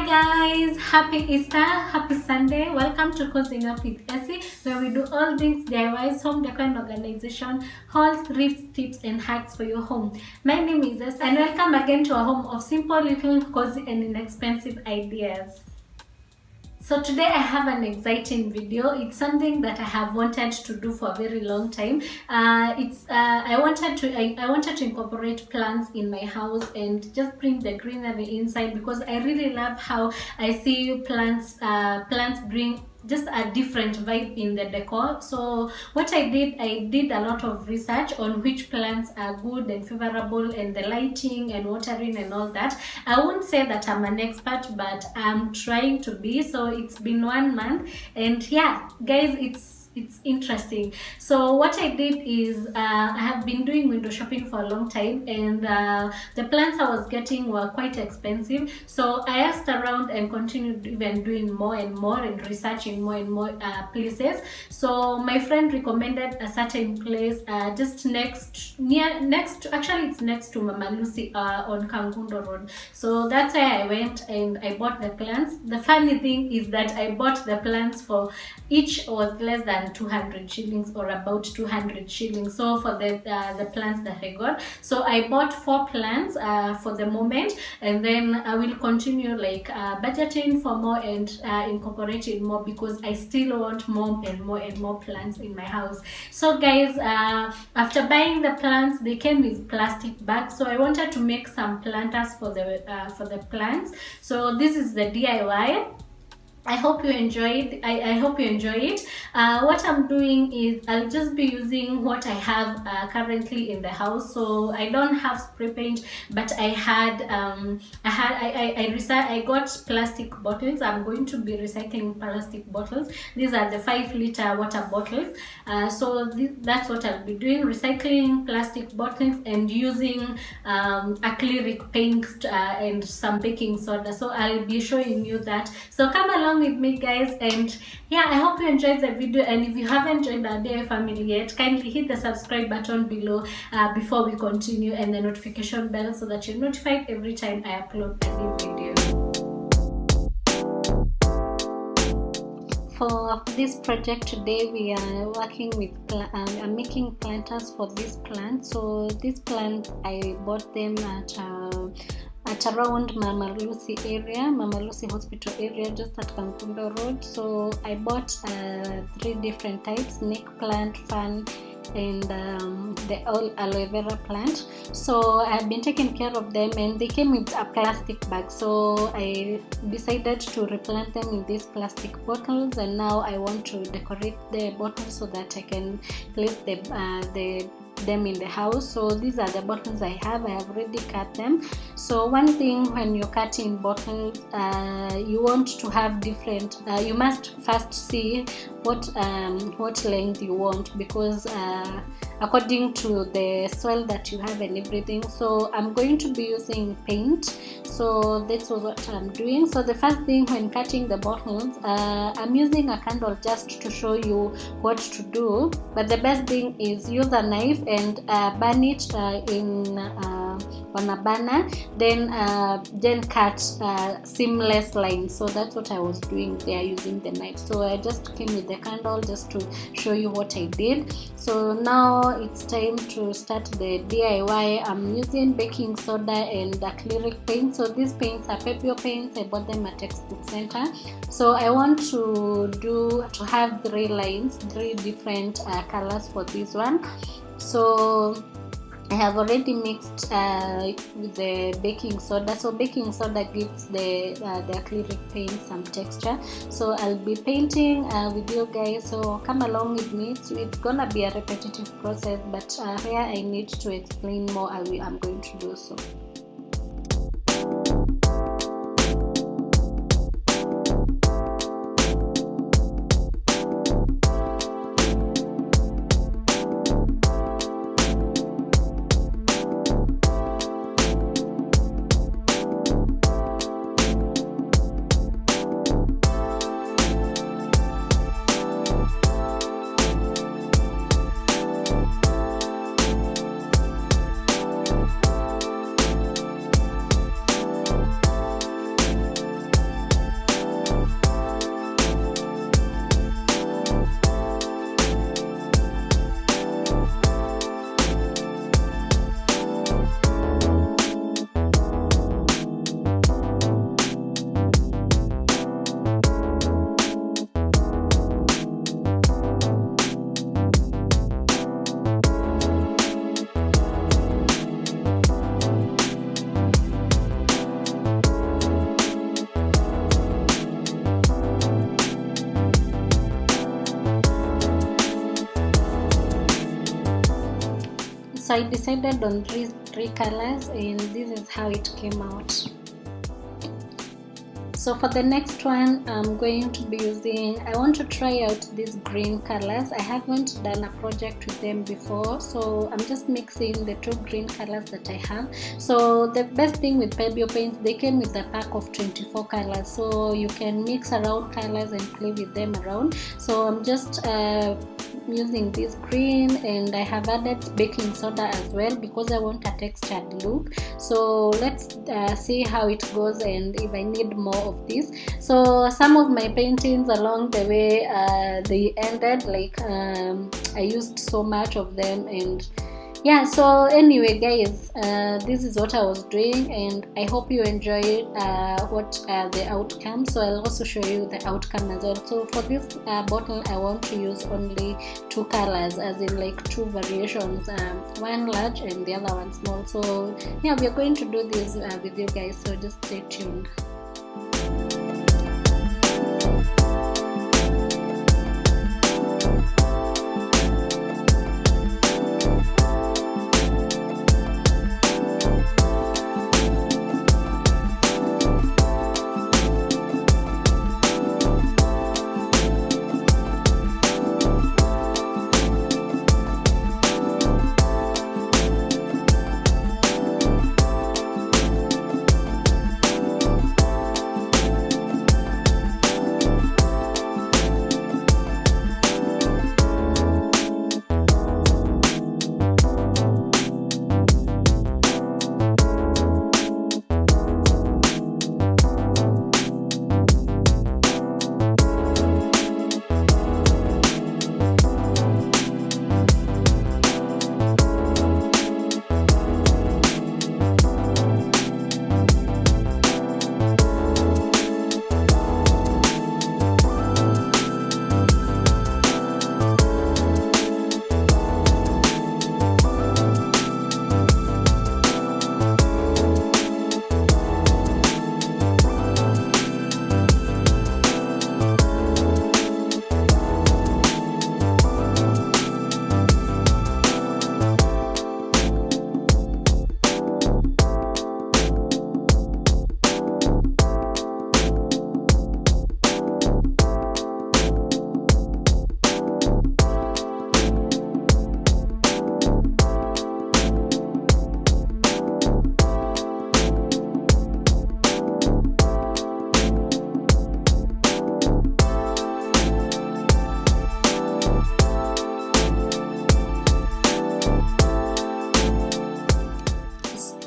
guys, happy Easter, happy Sunday. Welcome to Cozying Up with Essie, where we do all things DIYs, home decor and organization, hauls, thrifts, tips and hacks for your home. My name is Essie and welcome again to our home of simple, little, cozy and inexpensive ideas. So today I have an exciting video. It's something that I have wanted to do for a very long time. I wanted to incorporate plants in my house and just bring the greenery inside, because I really love how I see plants bring just a different vibe in the decor. So what I did a lot of research on which plants are good and favorable, and the lighting and watering and all that. I won't say that I'm an expert, but I'm trying to be. So it's been 1 month, and yeah guys, it's interesting. So what I did is I have been doing window shopping for a long time, and the plants I was getting were quite expensive. So I asked around and continued even doing more and more and researching more and more places. So my friend recommended a certain place just actually it's next to Mama Lucy on Kangundo Road. So that's where I went and I bought the plants. The funny thing is that I bought the plants for each was less than 200 shillings, or about 200 shillings. So for the plants that I got, so I bought 4 plants for the moment, and then I will continue like budgeting for more and incorporating more, because I still want more and more and more plants in my house. So guys, after buying the plants, they came with plastic bags. So I wanted to make some planters for the plants. So this is the DIY. I hope you enjoyed. I hope you enjoy it. What I'm doing is I'll just be using what I have currently in the house. So I don't have spray paint, but I got plastic bottles. I'm going to be recycling plastic bottles. These are the 5-liter water bottles. That's what I'll be doing: recycling plastic bottles and using acrylic paints and some baking soda. So I'll be showing you that. So come along with me guys, and yeah, I hope you enjoyed the video. And if you haven't joined our DIY family yet, kindly hit the subscribe button below before we continue, and the notification bell, so that you're notified every time I upload a new video. For this project today, we are working with I'm making planters for this plant. So these plants, I bought them at around Mama Lucy Hospital area, just at Kangundo Road. So I bought 3 different types: snake plant, fern, and the aloe vera plant. So I've been taking care of them, and they came with a plastic bag. So I decided to replant them in these plastic bottles, and now I want to decorate the bottles so that I can place them in the house. So these are the bottles I have already cut them. So one thing, when you're cutting bottles, you want to have different you must first see what length you want, because according to the soil that you have and everything. So I'm going to be using paint. So this was what I'm doing. So the first thing, when cutting the bottles, I'm using a candle just to show you what to do, but the best thing is use a knife and burn it on a burner, then cut seamless lines. So that's what I was doing there using the knife. So I just came with the candle just to show you what I did. So now it's time to start the DIY. I'm using baking soda and acrylic paint. So these paints are Pebeo paints. I bought them at Textbook Center. So I want to have 3 lines, 3 different colors for this one. So I have already mixed with the baking soda. So baking soda gives the acrylic paint some texture. So I'll be painting with you guys. So come along with me. It's gonna be a repetitive process, but here I need to explain more. I'm going to do so. So I decided on three colors, and this is how it came out. So for the next one, I'm going to be using, I want to try out these green colors. I haven't done a project with them before, so I'm just mixing the two green colors that I have. So the best thing with Pebeo paints, they came with a pack of 24 colors, so you can mix around colors and play with them around. So I'm just using this green, and I have added baking soda as well because I want a textured look. So let's see how it goes and if I need more of this. So some of my paintings along the way, they ended, like I used so much of them, and yeah. So anyway guys, this is what I was doing, and I hope you enjoyed the outcome. So I'll also show you the outcome as well. So for this bottle, I want to use only two colors, as in like two variations, one large and the other one small. So yeah, we're going to do this with you guys, so just stay tuned.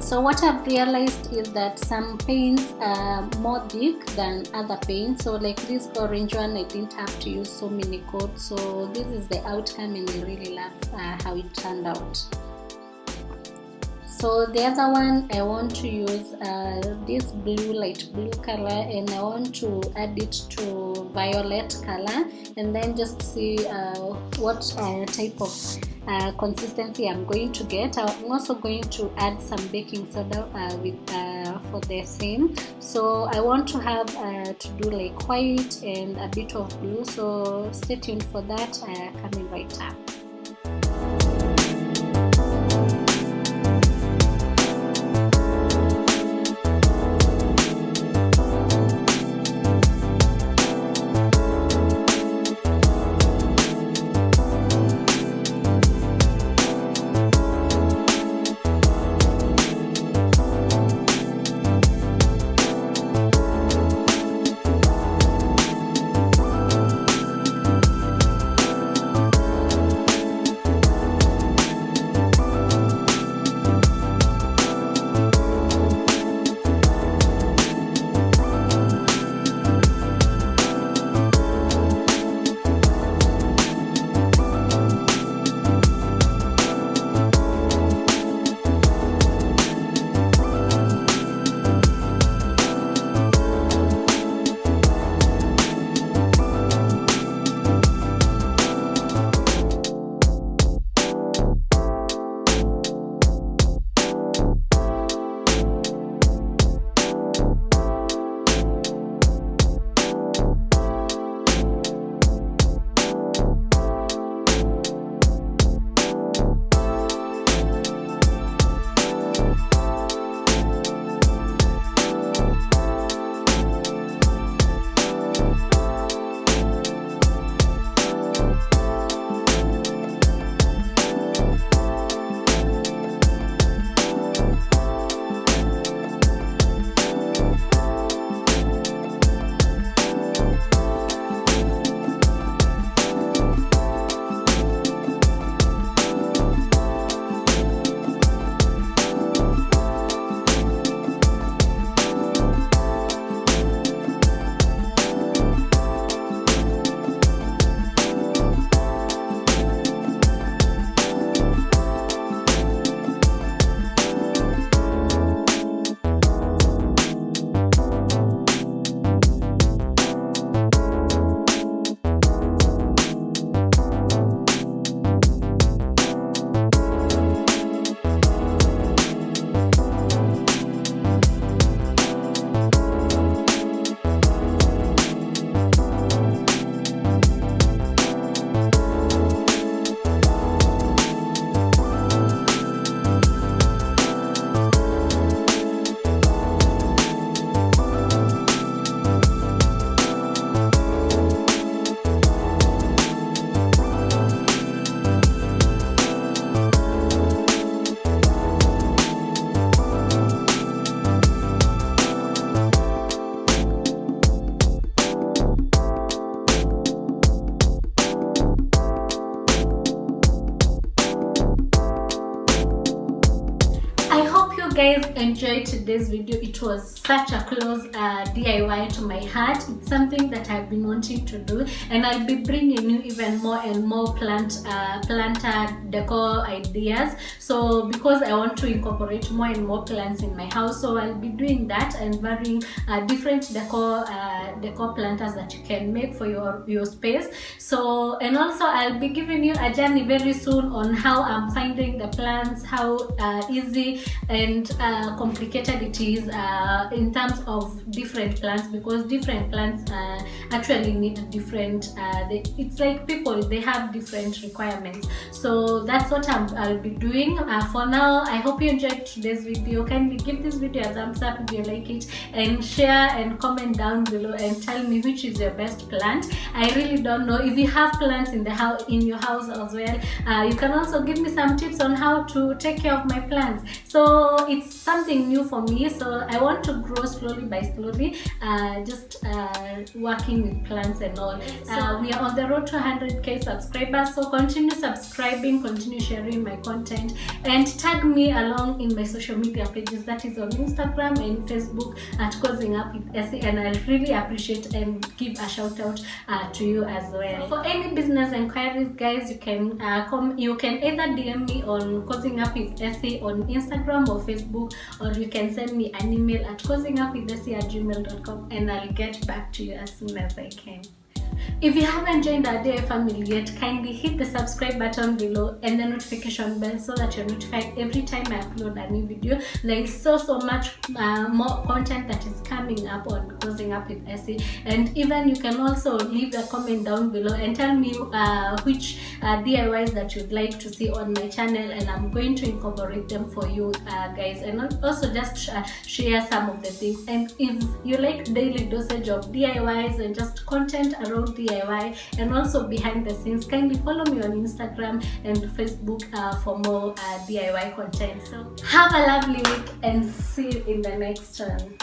So what I've realized is that some paints are more thick than other paints. So like this orange one, I didn't have to use so many coats. So this is the outcome, and I really love how it turned out. So the other one, I want to use this light blue color, and I want to add it to violet color, and then just see what type of consistency I'm going to get. I'm also going to add some baking soda for the same. So I want to have to do like white and a bit of blue. So stay tuned for that, coming right up. guys enjoyed today's video. It was such a close DIY to my heart. It's something that I've been wanting to do, and I'll be bringing you even more and more planter decor ideas. So because I want to incorporate more and more plants in my house, so I'll be doing that and varying different decor planters that you can make for your space. So, and also I'll be giving you a journey very soon on how I'm finding the plants, how easy and complicated it is in terms of different plants, because different plants actually need different it's like people, they have different requirements. So that's what I'll be doing. For now, I hope you enjoyed today's video. Kindly give this video a thumbs up if you like it, and share and comment down below and tell me which is your best plant. I really don't know if you have plants in your house as well. You can also give me some tips on how to take care of my plants. So it's something new for me, so I want to grow slowly by slowly, just working with plants and all. We are on the road to 100k subscribers, so continue subscribing, continue sharing my content, and tag me along in my social media pages, that is on Instagram and Facebook at Cozying Up with Essie, and I really appreciate and give a shout out to you as well. For any business inquiries, guys, you can either DM me on Cozying Up with Essie on Instagram or Facebook, or you can send me an email at cozyingupwithessie@gmail.com, and I'll get back to you as soon as I can. If you haven't joined our DIY family yet, kindly hit the subscribe button below and the notification bell so that you're notified every time I upload a new video. There is so much more content that is coming up on Cozying Up with Essie, and even you can also leave a comment down below and tell me which DIYs that you'd like to see on my channel, and I'm going to incorporate them for you guys, and also just share some of the things. And if you like daily dosage of DIYs and just content around DIY and also behind the scenes, kindly follow me on Instagram and Facebook for more DIY content. So have a lovely week and see you in the next one.